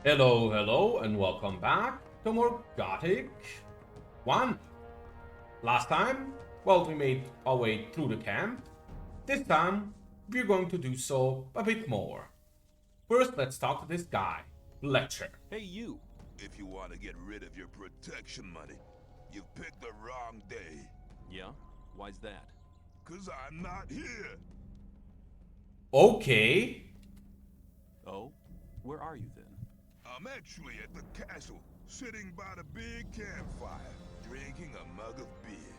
Hello, hello, and welcome back to more Gothic 1. Last time, well, we made our way through the camp. This time, we're going to do so a bit more. First, let's talk to this guy, Fletcher. Hey, you! If you want to get rid of your protection money, you've picked the wrong day. Yeah? Why's that? 'Cause I'm not here. Okay. Oh? Where are you then? I'm actually at the castle, sitting by the big campfire, drinking a mug of beer.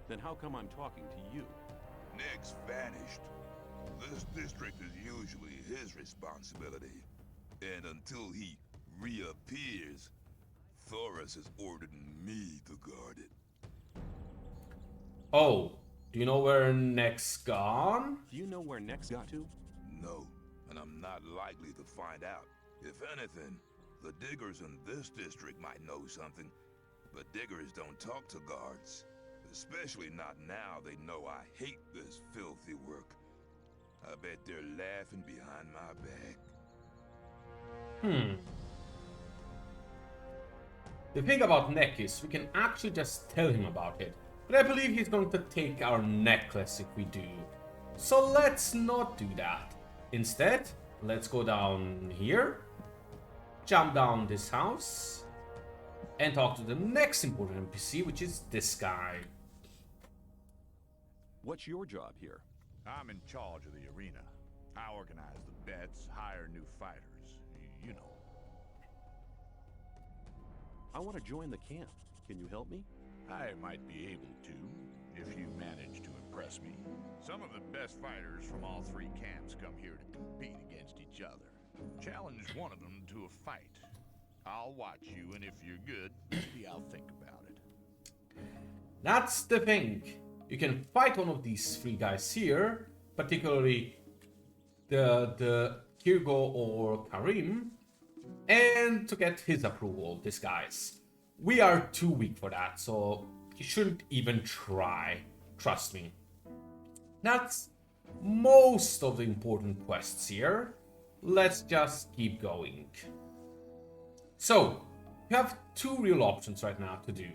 Then how come I'm talking to you? Nick's vanished. This district is usually his responsibility. And until he reappears, Thoris has ordered me to guard it. Oh, do you know where Neck's gone? Do you know where Next got to? No, and I'm not likely to find out. If anything, the diggers in this district might know something, but diggers don't talk to guards. Especially not now they know I hate this filthy work. I bet they're laughing behind my back. The thing about Neck is we can actually just tell him about it. But I believe he's going to take our necklace if we do. So let's not do that. Instead, let's go down here, jump down this house, and talk to the next important NPC, which is this guy. What's your job here? I'm in charge of the arena. I organize the bets, hire new fighters. You know. I want to join the camp. Can you help me? I might be able to, if you manage to impress me. Some of the best fighters from all three camps come here to compete against each other. Challenge one of them to a fight. I'll watch you, and if you're good, maybe I'll think about it. That's the thing. You can fight one of these three guys here, particularly the Kirgo or Karim, and to get his approval, this guy's. We are too weak for that, so you shouldn't even try. Trust me. That's most of the important quests here. Let's just keep going. So, you have two real options right now to do.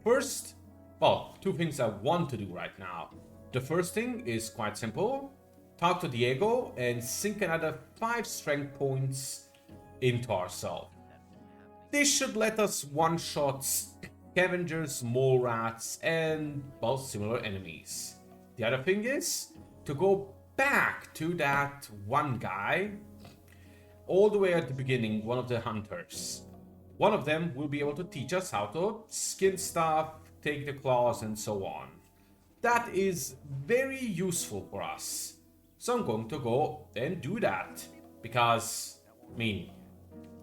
First, well, two things I want to do right now. The first thing is quite simple. Talk to Diego and sink another 5 strength points into ourselves. This should let us one-shot scavengers, mole rats, and, well, similar enemies. The other thing is to go back to that one guy, all the way at the beginning, one of the hunters. One of them will be able to teach us how to skin stuff, take the claws, and so on. That is very useful for us. So I'm going to go and do that. Because, I mean,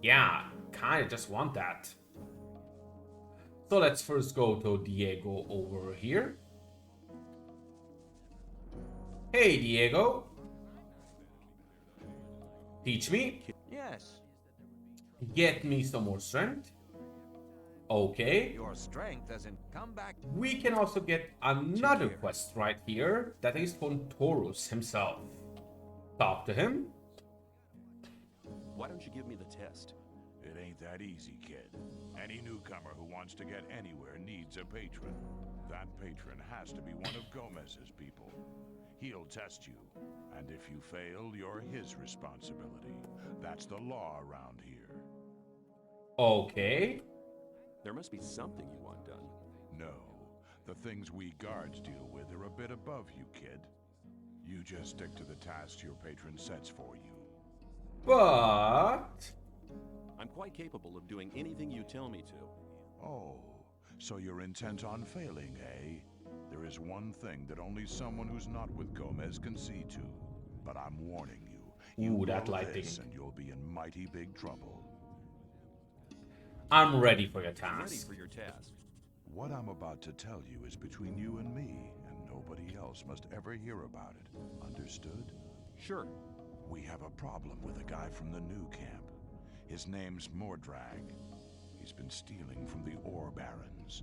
yeah, kinda just want that. So let's first go to Diego over here. Hey Diego. Teach me. Yes, Get me some more strength. Okay. your strength doesn't come back. We can also get another quest right here. That is from Taurus himself. Talk to him. Why don't you give me the test? It ain't that easy, kid. Any newcomer who wants to get anywhere needs a patron. That patron has to be one of Gomez's people. He'll test you, and if you fail, you're his responsibility. That's the law around here. Okay. There must be something you want done. No, the things we guards deal with are a bit above you, kid. You just stick to the tasks your patron sets for you. But I'm quite capable of doing anything you tell me to. Oh, so you're intent on failing, eh? There is one thing that only someone who's not with Gomez can see to. But I'm warning you. You Ooh, that blow lighting. this and you'll be in mighty big trouble. I'm ready for your I'm ready task. for your task. What I'm about to tell you is between you and me, and nobody else must ever hear about it. Understood? Sure. We have a problem with a guy from the new camp. His name's Mordrag. He's been stealing from the ore barons.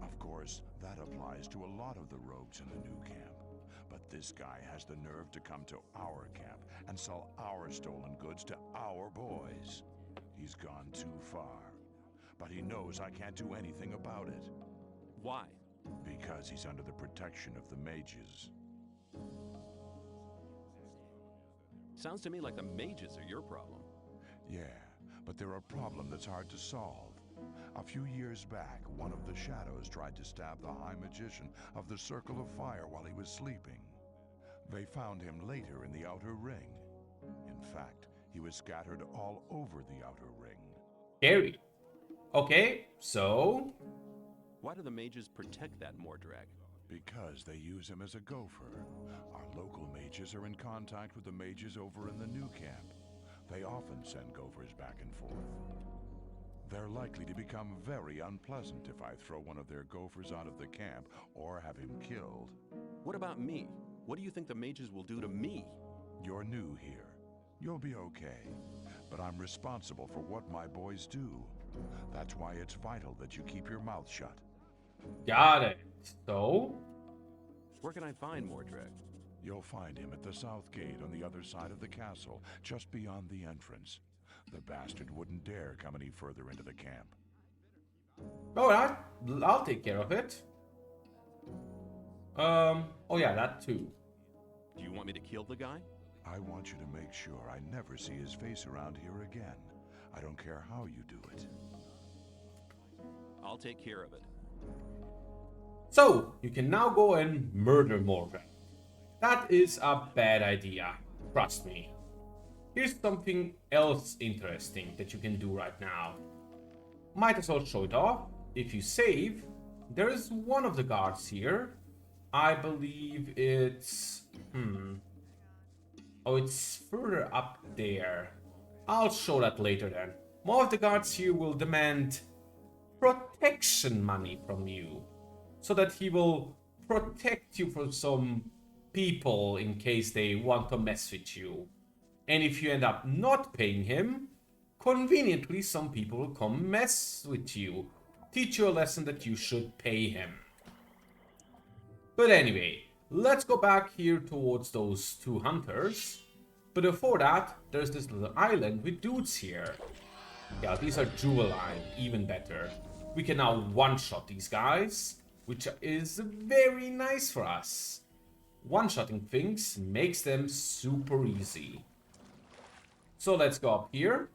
Of course, that applies to a lot of the rogues in the new camp. But this guy has the nerve to come to our camp and sell our stolen goods to our boys. He's gone too far. But he knows I can't do anything about it. Why? Because he's under the protection of the mages. Sounds to me like the mages are your problem. Yeah, but they're a problem that's hard to solve. A few years back, one of the shadows tried to stab the High Magician of the Circle of Fire while he was sleeping. They found him later in the Outer Ring. In fact, he was scattered all over the Outer Ring. Scary. Okay, so... Why do the mages protect that Mordrag? Because they use him as a gopher. Our local mages are in contact with the mages over in the new camp. They often send gophers back and forth. They're likely to become very unpleasant if I throw one of their gophers out of the camp or have him killed. What about me? What do you think the mages will do to me? You're new here. You'll be okay. But I'm responsible for what my boys do. That's why it's vital that you keep your mouth shut. Got it. So... Where can I find Mordrag? You'll find him at the south gate on the other side of the castle, just beyond the entrance. The bastard wouldn't dare come any further into the camp. Alright, I'll take care of it. Oh yeah, that too. Do you want me to kill the guy? I want you to make sure I never see his face around here again. I don't care how you do it. I'll take care of it. So, you can now go and murder Morgan. That is a bad idea, trust me. Here's something else interesting that you can do right now. Might as well show it off. If you save, there is one of the guards here. I believe it's... Oh, it's further up there. I'll show that later then. More of the guards here will demand protection money from you, so that he will protect you from some people in case they want to mess with you. And if you end up not paying him, conveniently some people will come mess with you, teach you a lesson that you should pay him. But anyway, let's go back here towards those two hunters. But before that, there's this little island with dudes here. Yeah, these are jewel line, even better. We can now one-shot these guys, which is very nice for us. One-shotting things makes them super easy. So let's go up here.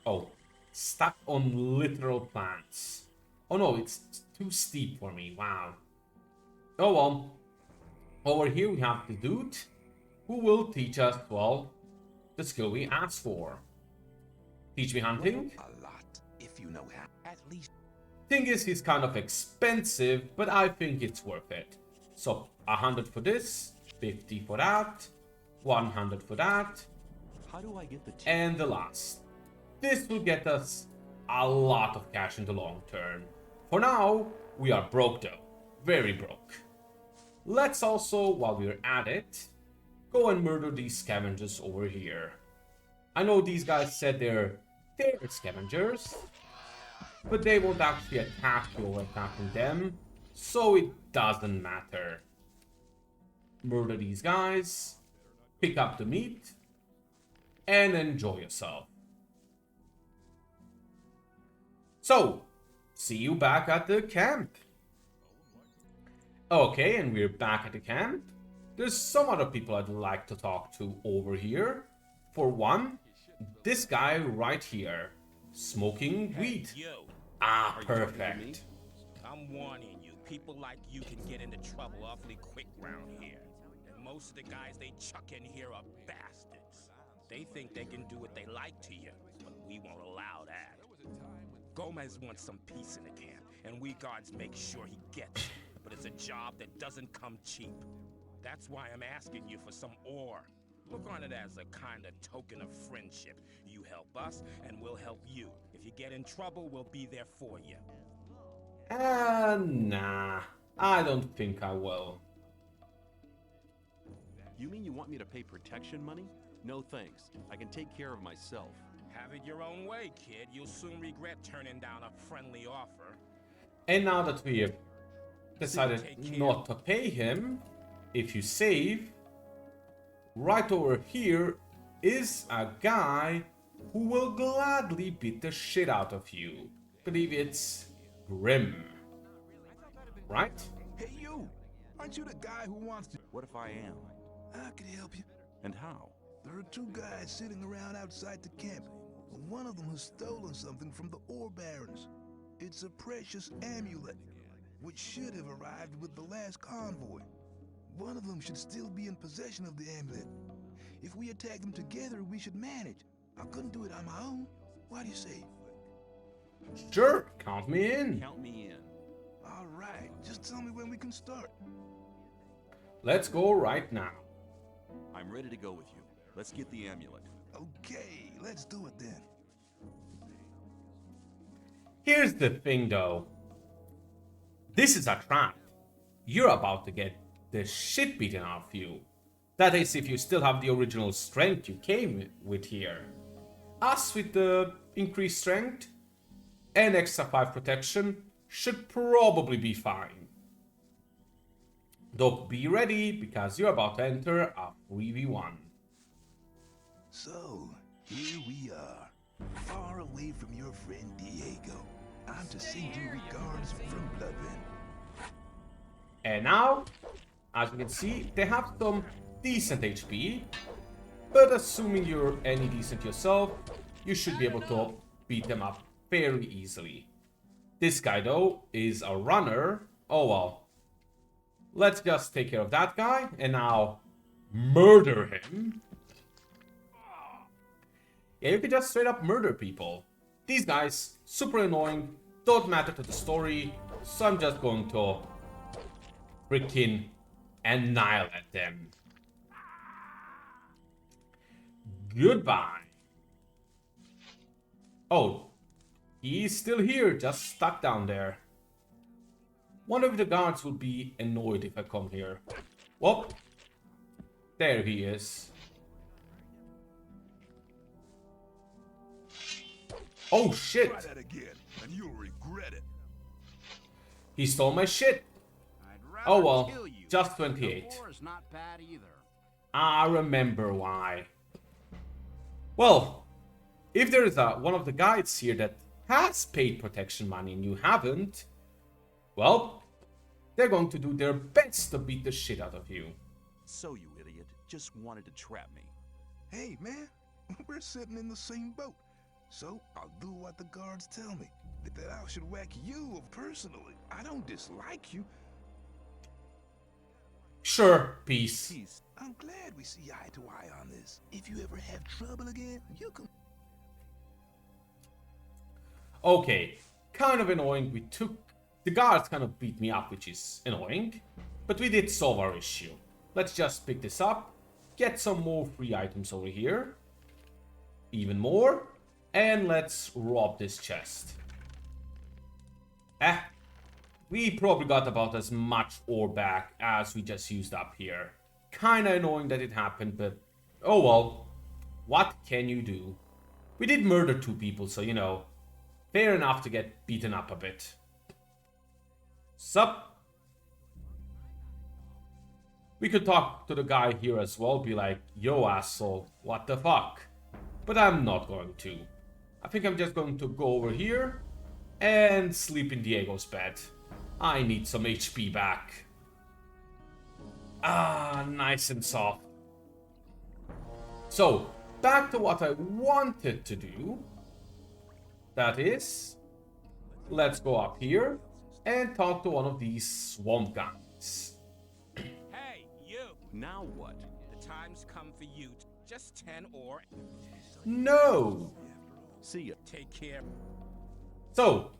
Oh, stuck on literal plants. Oh no, it's too steep for me, wow. Oh well. Over here we have the dude who will teach us, well, the skill we asked for. Teach me hunting. A lot, if you know how. At least. Thing is, he's kind of expensive, but I think it's worth it. So 100 for this, 50 for that, 100 for that, How do I get the and the last. This will get us a lot of cash in the long term. For now, we are broke though. Very broke. Let's also, while we're at it, go and murder these scavengers over here. I know these guys said they're scavengers, but they won't actually attack you or attacking them, so it doesn't matter. Murder these guys, pick up the meat, and enjoy yourself. So, see you back at the camp. Okay, and we're back at the camp. There's some other people I'd like to talk to over here. For one, this guy right here, smoking weed. You, Ah, Are you talking to me? perfect. I'm warning you. People like you can get into trouble awfully quick round here. And most of the guys they chuck in here are bastards. They think they can do what they like to you, but we won't allow that. Gomez wants some peace in the camp, and we guards make sure he gets it. But it's a job that doesn't come cheap. That's why I'm asking you for some ore. Look on it as a kind of token of friendship. You help us, and we'll help you. If you get in trouble, we'll be there for you. Nah. I don't think I will. You mean you want me to pay protection money? No thanks. I can take care of myself. Have it your own way, kid. You'll soon regret turning down a friendly offer. And now that we have decided not to pay him, if you save, right over here is a guy who will gladly beat the shit out of you. Believe it's Grim. Right? Hey, you! Aren't you the guy who wants to... What if I am? I could help you. And how? There are two guys sitting around outside the camp. One of them has stolen something from the ore barons. It's a precious amulet, which should have arrived with the last convoy. One of them should still be in possession of the amulet. If we attack them together, we should manage. I couldn't do it on my own. What do you say? Sure, count me in. Count me in. All right, just tell me when we can start. Let's go right now. I'm ready to go with you. Let's get the amulet. Okay, let's do it then. Here's the thing though. This is a trap. You're about to get the shit beaten out of you. That is if you still have the original strength you came with here. Us with the increased strength and extra 5 protection should probably be fine. Though be ready because you're about to enter a 3v1. So, here we are, far away from your friend Diego. I'm to send you regards from Bloodwind. And now, as you can see, they have some decent HP, but assuming you're any decent yourself, you should be able to beat them up very easily. This guy though is a runner. Oh well. Let's just take care of that guy and now murder him. Yeah, you can just straight up murder people. These guys, super annoying, don't matter to the story, so I'm just going to freaking annihilate them. Goodbye. Oh, he's still here, just stuck down there. One of the guards will be annoyed if I come here. Well, there he is. Oh shit! Try that again, and you'll regret it. He stole my shit. Oh well, just 28. Not bad either. I remember why. Well, if there is one of the guides here that has paid protection money and you haven't, well, they're going to do their best to beat the shit out of you. So you idiot, just wanted to trap me. Hey, man, we're sitting in the same boat. So, I'll do what the guards tell me. That I should whack you personally. I don't dislike you. Sure, peace. Peace. I'm glad we see eye to eye on this. If you ever have trouble again, you can... Okay, kind of annoying. The guards kind of beat me up, which is annoying. But we did solve our issue. Let's just pick this up. Get some more free items over here. Even more. And let's rob this chest. We probably got about as much ore back as we just used up here. Kinda annoying that it happened, but oh well. What can you do? We did murder 2 people, so you know, fair enough to get beaten up a bit. Sup? We could talk to the guy here as well, be like, yo asshole, what the fuck? But I'm not going to. I think I'm just going to go over here and sleep in Diego's bed. I need some HP back. Ah, nice and soft. So, back to what I wanted to do. That is, let's go up here and talk to one of these swamp guys. Hey, you! Now what? The time's come for you. Just 10 ore. No! See ya. Take care. So,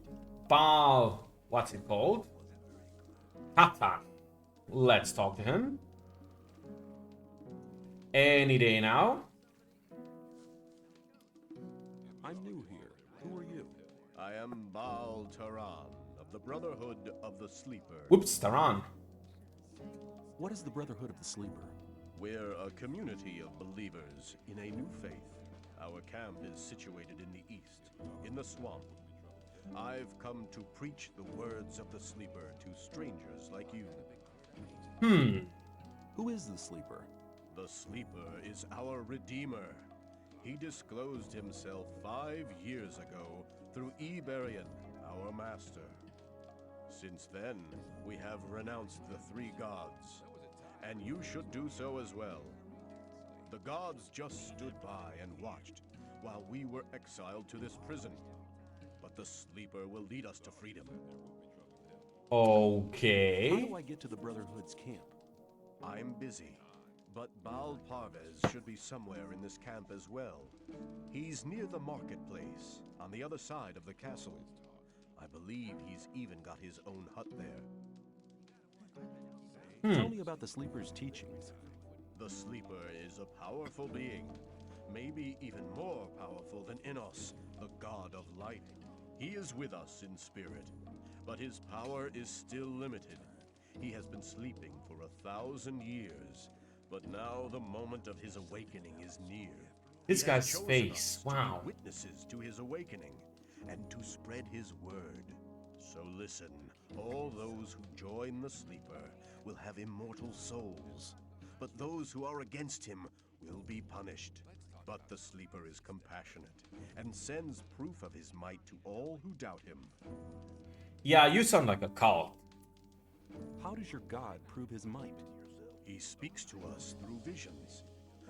Baal, what's it called? Hatan. Let's talk to him. Any day now. I'm new here. Who are you? I am Baal Taran of the Brotherhood of the Sleeper. Whoops, Taran. What is the Brotherhood of the Sleeper? We're a community of believers in a new faith. Our camp is situated in the east, in the swamp. I've come to preach the words of the Sleeper to strangers like you. Who is the sleeper? The Sleeper is our Redeemer. He disclosed himself 5 years ago through Iberian, our master. Since then, we have renounced the 3 gods, and you should do so as well. The gods just stood by and watched while we were exiled to this prison. But the Sleeper will lead us to freedom. Okay. How do I get to the Brotherhood's camp? I'm busy, but Baal Parvez should be somewhere in this camp as well. He's near the marketplace, on the other side of the castle. I believe he's even got his own hut there. Tell me about the sleeper's teachings. The Sleeper is a powerful being, maybe even more powerful than Innos, the god of light. He is with us in spirit, but his power is still limited. He has been sleeping for 1,000 years, but now the moment of his awakening is near. This He has guy's chosen face, us to be wow. witnesses to his awakening and to spread his word. So listen, all those who join the Sleeper will have immortal souls, but those who are against him will be punished. But the Sleeper is compassionate and sends proof of his might to all who doubt him. Yeah, you sound like a cult. How does your god prove his might? He speaks to us through visions.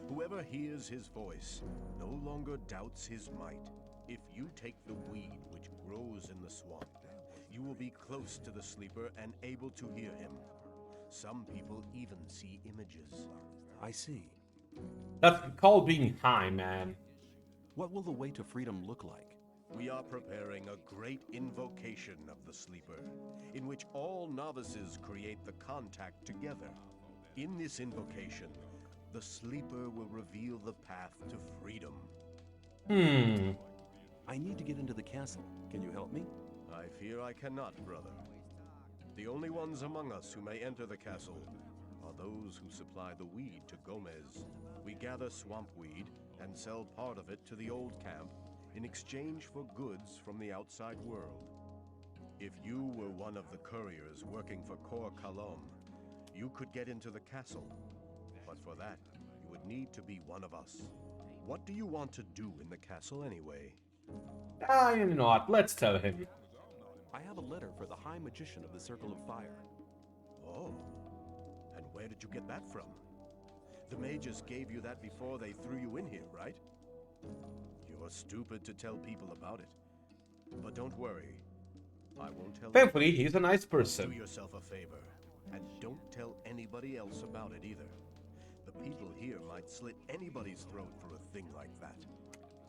Whoever hears his voice no longer doubts his might. If you take the weed which grows in the swamp, you will be close to the Sleeper and able to hear him. Some people even see images. I see. That's called being high, man. What will the way to freedom look like? We are preparing a great invocation of the Sleeper, in which all novices create the contact together. In this invocation, the Sleeper will reveal the path to freedom. I need to get into the castle. Can you help me? I fear I cannot, brother. The only ones among us who may enter the castle are those who supply the weed to Gomez. We gather swamp weed and sell part of it to the old camp in exchange for goods from the outside world. If you were one of the couriers working for Kor Kalom, you could get into the castle. But for that, you would need to be one of us. What do you want to do in the castle anyway? You know what? Let's tell him. I have a letter for the High Magician of the Circle of Fire. Oh, and where did you get that from? The mages gave you that before they threw you in here, right? You're stupid to tell people about it. But don't worry, I won't tell Thankfully, he's a nice Do person. yourself a favor, and don't tell anybody else about it either. The people here might slit anybody's throat for a thing like that.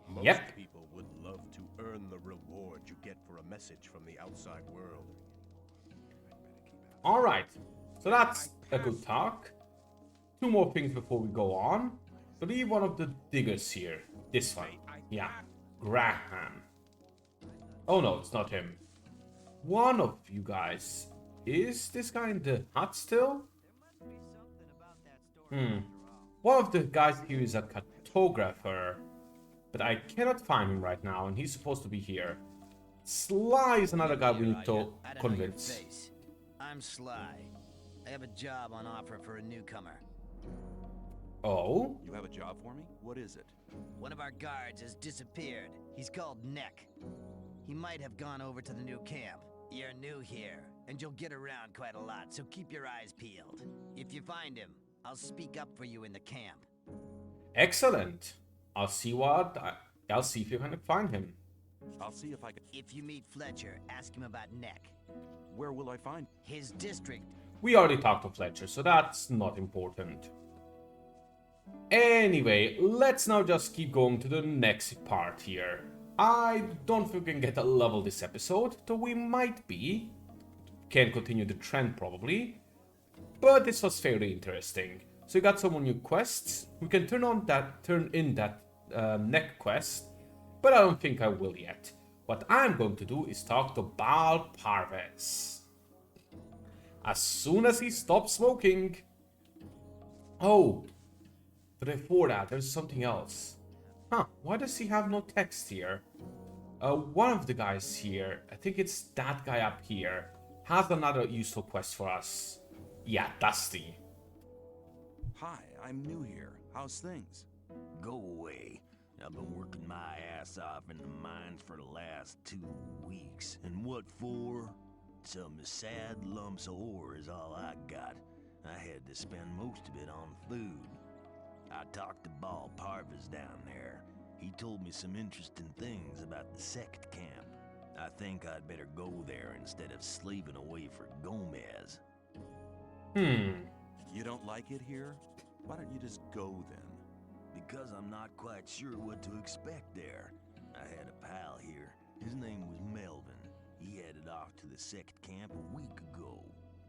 Most Yep. people would love to earn the reward you get for a message from the outside world. Alright, so that's a good talk. 2 more things before we go on. I believe one of the diggers here. This one. Yeah. Graham. Oh no, it's not him. One of you guys. Is this guy in the hut still? One of the guys here is a cartographer. But I cannot find him right now, and he's supposed to be here. Sly is another guy we need to convince. I'm Sly. I have a job on offer for a newcomer. Oh? You have a job for me? What is it? One of our guards has disappeared. He's called Neck. He might have gone over to the new camp. You're new here, and you'll get around quite a lot, so keep your eyes peeled. If you find him, I'll speak up for you in the camp. Excellent. I'll see if you can find him. I'll see if I can. If you meet Fletcher, ask him about Neck. Where will I find? His district. We already talked to Fletcher, so that's not important. Anyway, let's now just keep going to the next part here. I don't think we can get a level this episode, though we might be. Can continue the trend probably. But this was fairly interesting. So we got some more new quests. We can turn in that Neck quest, but I don't think I will yet. What I'm going to do is talk to Baal Parvez. As soon as he stops smoking. Oh, but before that, there's something else. Huh, why does he have no text here? One of the guys here, I think it's that guy up here, has another useful quest for us. Yeah, Dusty. Hi, I'm new here. How's things? Go away. I've been working my ass off in the mines for the last 2 weeks. And what for? Some sad lumps of ore is all I got. I had to spend most of it on food. I talked to Ball Parvis down there. He told me some interesting things about the sect camp. I think I'd better go there instead of slaving away for Gomez. You don't like it here? Why don't you just go then? Because I'm not quite sure what to expect there. I had a pal here. His name was Melvin. He headed off to the sect camp a week ago.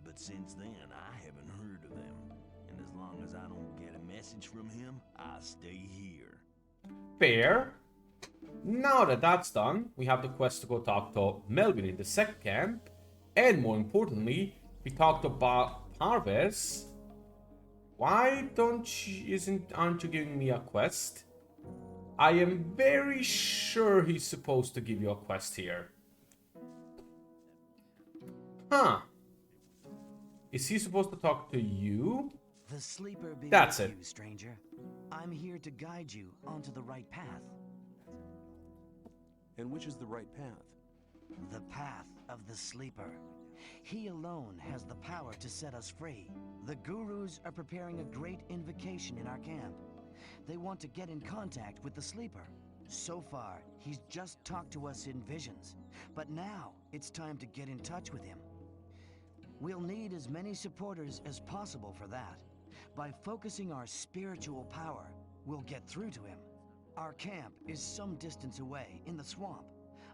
But since then, I haven't heard of him. And as long as I don't get a message from him, I'll stay here. Fair. Now that that's done, we have the quest to go talk to Melvin in the sect camp. And more importantly, we talked about Parves. Why aren't you giving me a quest? I am very sure he's supposed to give you a quest here. Huh. Is he supposed to talk to you? The sleeper be That's with it. you, stranger. I'm here to guide you onto the right path. And which is the right path? The path of the sleeper. He alone has the power to set us free. The gurus are preparing a great invocation in our camp. They want to get in contact with the sleeper. So far, he's just talked to us in visions. But now, it's time to get in touch with him. We'll need as many supporters as possible for that. By focusing our spiritual power, we'll get through to him. Our camp is some distance away, in the swamp.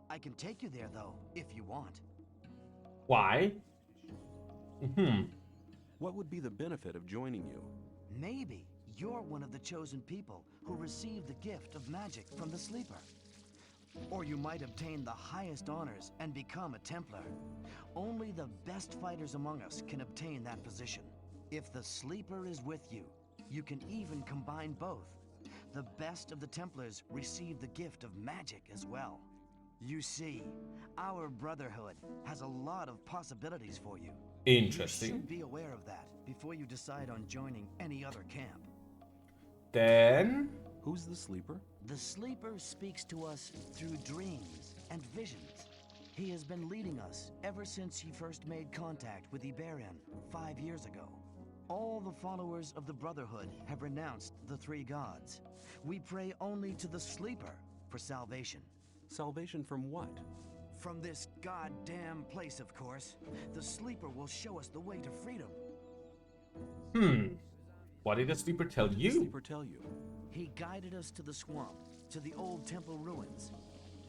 I can take you there, though, if you want. Why? What would be the benefit of joining you? Maybe you're one of the chosen people who received the gift of magic from the sleeper. Or you might obtain the highest honors and become a Templar. Only the best fighters among us can obtain that position. If the sleeper is with you, you can even combine both. The best of the Templars receive the gift of magic as well. You see, our brotherhood has a lot of possibilities for you. Interesting. You should be aware of that before you decide on joining any other camp. Then... Who's the sleeper? The sleeper speaks to us through dreams and visions. He has been leading us ever since he first made contact with Iberian 5 years ago. All the followers of the Brotherhood have renounced the 3 gods. We pray only to the sleeper for salvation. Salvation from what? From this goddamn place, of course. The sleeper will show us the way to freedom. What did the sleeper tell What did you? the sleeper tell you? He guided us to the swamp, to the old temple ruins.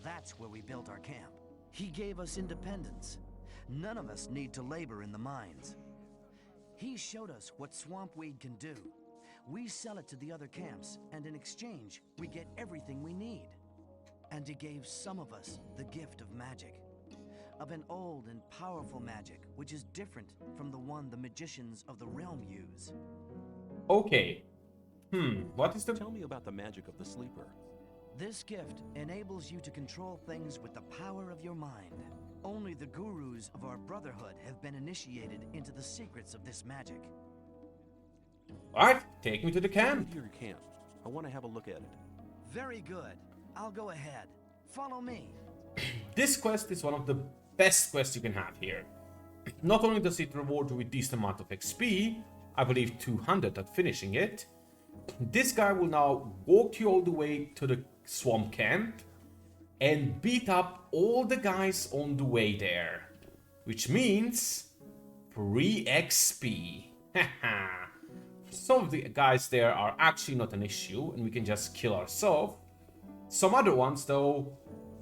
That's where we built our camp. He gave us independence. None of us need to labor in the mines. He showed us what swamp weed can do. We sell it to the other camps, and in exchange, we get everything we need. And he gave some of us the gift of magic. Of an old and powerful magic, which is different from the one the magicians of the realm use. Okay. What is the... Tell me about the magic of the sleeper. This gift enables you to control things with the power of your mind. Only the gurus of our brotherhood have been initiated into the secrets of this magic. Alright, take me to the Take me camp. to your camp. I want to have a look at it. Very good. I'll go ahead. Follow me. This quest is one of the best quests you can have here. Not only does it reward you with decent amount of XP, I believe 200 at finishing it, this guy will now walk you all the way to the swamp camp and beat up all the guys on the way there. Which means free XP. Haha. Some of the guys there are actually not an issue and we can just kill ourselves. Some other ones, though,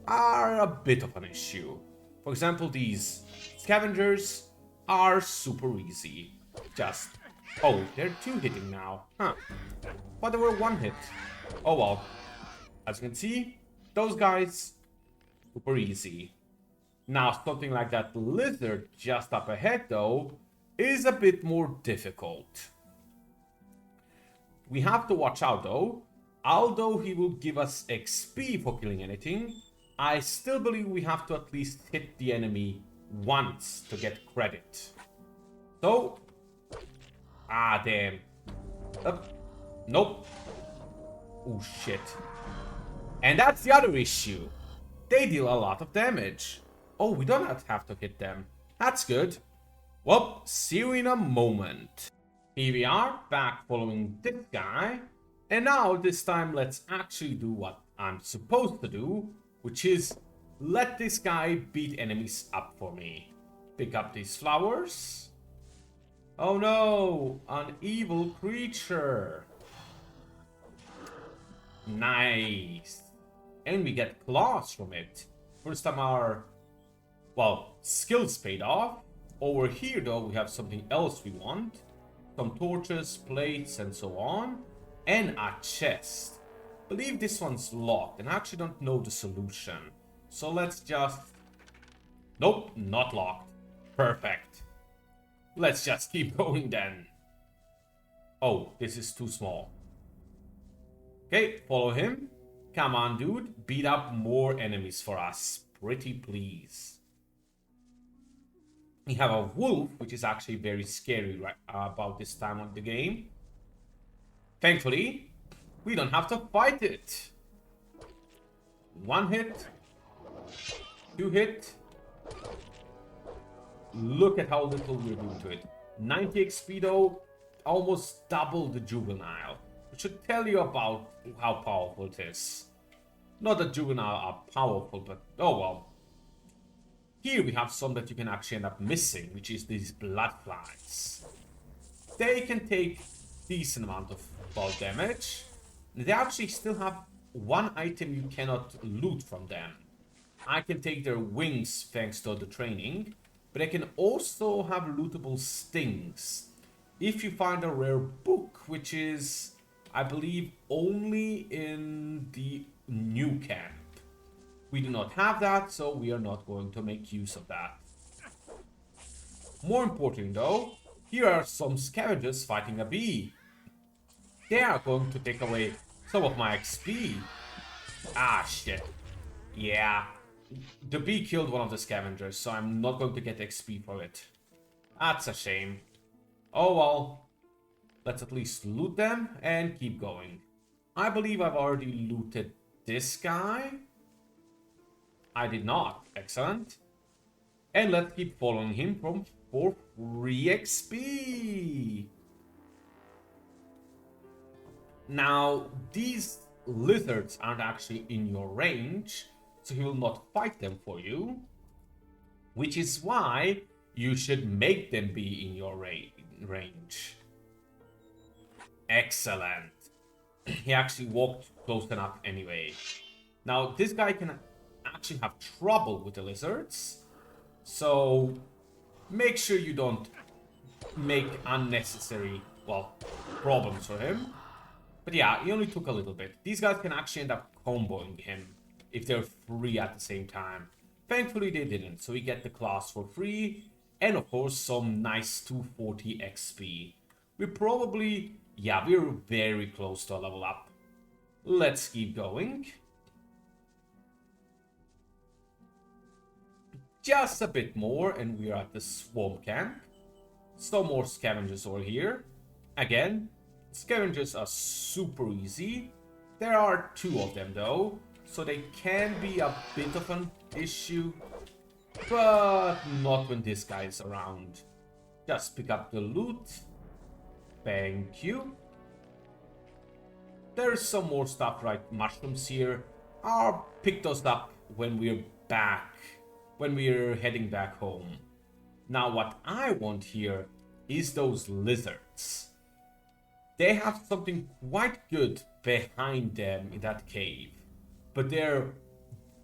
are a bit of an issue. For example, these scavengers are super easy. Just... Oh, they're 2 hitting now. Huh. But they were 1 hit. Oh well. As you can see, those guys, super easy. Now, something like that lizard just up ahead, though, is a bit more difficult. We have to watch out, though. Although he will give us XP for killing anything, I still believe we have to at least hit the enemy once to get credit. So... Ah, damn. Nope. Oh, shit. And that's the other issue. They deal a lot of damage. Oh, we don't have to hit them. That's good. Well, see you in a moment. Here we are, back following this guy. And now, this time, let's actually do what I'm supposed to do, which is let this guy beat enemies up for me. Pick up these flowers. Oh no, an evil creature. Nice. And we get claws from it. First time our, well, skills paid off. Over here though, we have something else we want. Some torches, plates, and so on. And a chest. Believe this one's locked, and I actually don't know the solution. So let's just... Nope, not locked. Perfect. Let's just keep going then. Oh, this is too small. Okay, follow him. Come on, dude. Beat up more enemies for us. Pretty please. We have a wolf, which is actually very scary right about this time of the game. Thankfully, we don't have to fight it. 1 hit. 2 hit. Look at how little we're doing to it. 90 XP though, almost double the juvenile. Which should tell you about how powerful it is. Not that juvenile are powerful, but oh well. Here we have some that you can actually end up missing, which is these blood flies. They can take decent amount of ball damage. They actually still have one item you cannot loot from them. I can take their wings thanks to the training, but I can also have lootable stings. If you find a rare book, which is, I believe, only in the new camp. We do not have that, so we are not going to make use of that. More important though, here are some scavengers fighting a bee. They are going to take away some of my XP. Ah, shit. Yeah. The bee killed one of the scavengers, so I'm not going to get XP for it. That's a shame. Oh well. Let's at least loot them and keep going. I believe I've already looted this guy. I did not. Excellent. And let's keep following him for free XP. Now, these lizards aren't actually in your range, so he will not fight them for you. Which is why you should make them be in your range. Excellent. He actually walked close enough anyway. Now, this guy can actually have trouble with the lizards. So, make sure you don't make unnecessary, well, problems for him. But yeah, he only took a little bit. These guys can actually end up comboing him if they're free at the same time. Thankfully, they didn't. So we get the class for free. And of course, some nice 240 XP. We're probably, yeah, we're very close to a level up. Let's keep going. Just a bit more and we're at the swamp camp. Some more scavengers over here. Again, scavengers are super easy. There are 2 of them though, so they can be a bit of an issue. But not when this guy is around. Just pick up the loot. Thank you. There's some more stuff like mushrooms here. I'll pick those up when we're back. When we're heading back home. Now what I want here is those lizards. They have something quite good behind them in that cave. But they're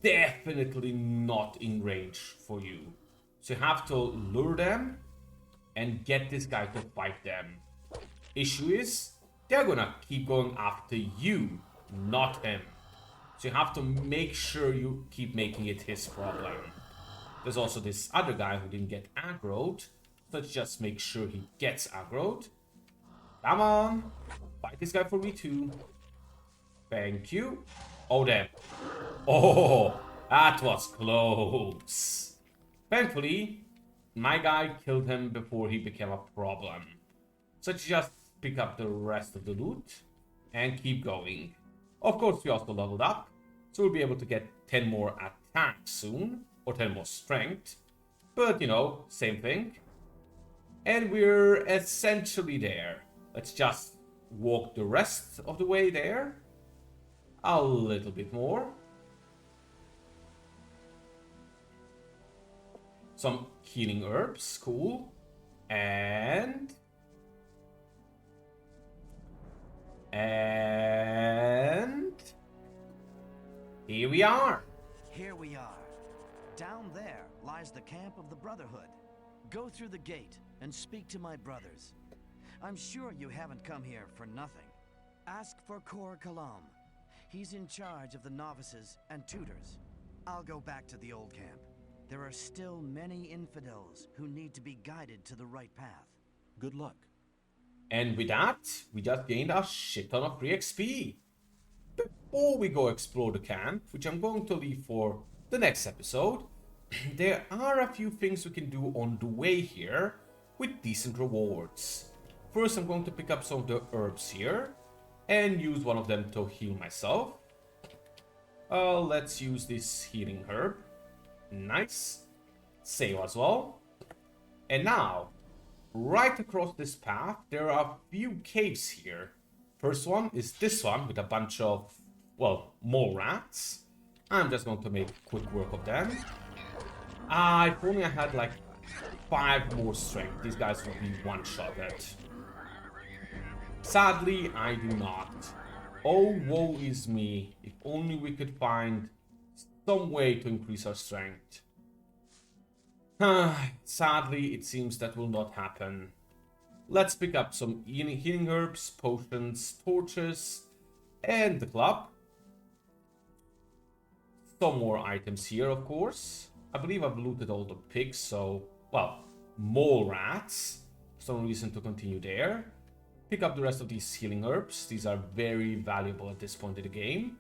definitely not in range for you. So you have to lure them and get this guy to fight them. Issue is, they're gonna keep going after you, not him. So you have to make sure you keep making it his problem. There's also this other guy who didn't get aggroed. Let's just make sure he gets aggroed. Come on. Fight this guy for me too. Thank you. Oh, damn. Oh, that was close. Thankfully, my guy killed him before he became a problem. So let's just pick up the rest of the loot and keep going. Of course, we also leveled up, so we'll be able to get 10 more attack soon, or 10 more strength. But, you know, same thing. And we're essentially there. Let's just walk the rest of the way there. A little bit more. Some healing herbs, cool. And here we are. Here we are. Down there lies the camp of the Brotherhood. Go through the gate and speak to my brothers. I'm sure you haven't come here for nothing. Ask for Kor Kalam. He's in charge of the novices and tutors. I'll go back to the old camp. There are still many infidels who need to be guided to the right path. Good luck. And with that, we just gained a shit ton of free XP. Before we go explore the camp, which I'm going to leave for the next episode, there are a few things we can do on the way here with decent rewards. First, I'm going to pick up some of the herbs here and use one of them to heal myself. Let's use this healing herb. Nice. Save as well. And now, right across this path, there are a few caves here. First one is this one with a bunch of, well, mole rats. I'm just going to make quick work of them. If only I had like 5 more strength, these guys would be one-shotted. Sadly, I do not. Oh, woe is me. If only we could find some way to increase our strength. Sadly, it seems that will not happen. Let's pick up some healing herbs, potions, torches, and the club. Some more items here, of course. I believe I've looted all the pigs, so, well, mole rats. Some reason to continue there. Pick up the rest of these healing herbs. These are very valuable at this point in the game.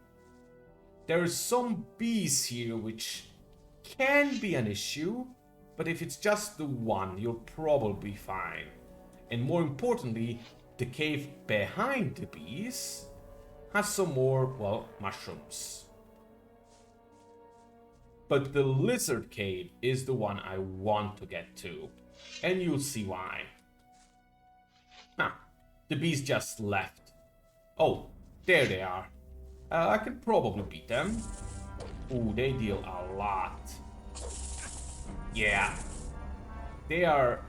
There are some bees here which can be an issue, but if it's just the one, you'll probably be fine. And more importantly, the cave behind the bees has some more, well, mushrooms. But the lizard cave is the one I want to get to, and you'll see why. The bees just left. Oh, there they are. I can probably beat them. Ooh, they deal a lot. Yeah. They are...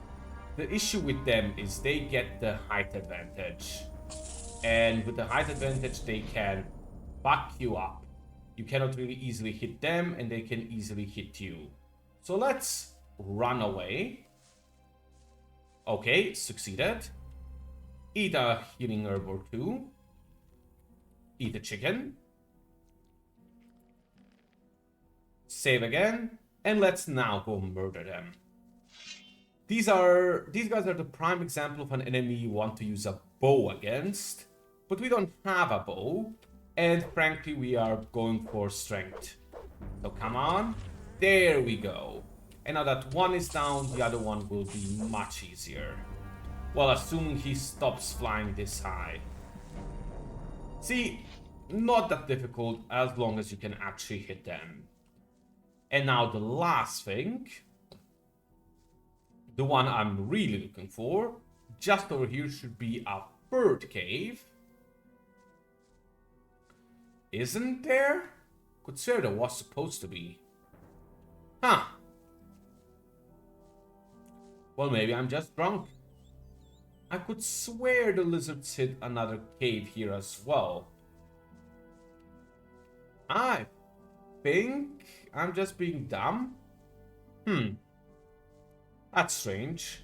The issue with them is they get the height advantage. And with the height advantage, they can back you up. You cannot really easily hit them, and they can easily hit you. So let's run away. Okay, succeeded. Eat a healing herb or 2. Eat a chicken. Save again. And let's now go murder them. These guys are the prime example of an enemy you want to use a bow against. But we don't have a bow. And frankly, we are going for strength. So come on. There we go. And now that one is down, the other one will be much easier. Well, assuming he stops flying this high. See, not that difficult as long as you can actually hit them. And now the last thing. The one I'm really looking for. Just over here should be a 3rd cave. Isn't there? Could swear there was supposed to be. Huh. Well, maybe I'm just drunk. I could swear the lizards hid another cave here as well. I think I'm just being dumb. That's strange.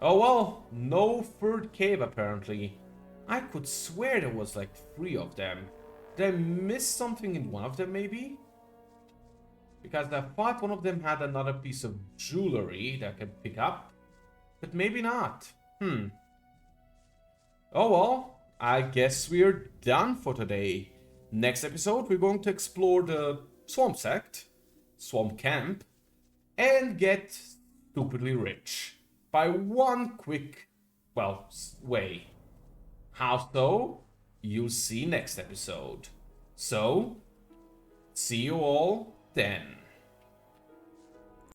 Oh well, no 3rd cave apparently. I could swear there was like 3 of them. Did I miss something in one of them maybe? Because I thought one of them had another piece of jewelry that I could pick up. But maybe not. Oh well, I guess we're done for today. Next episode, we're going to explore the Swamp Sect, Swamp Camp, and get stupidly rich by one quick well, way. How so? You'll see next episode. So, see you all then.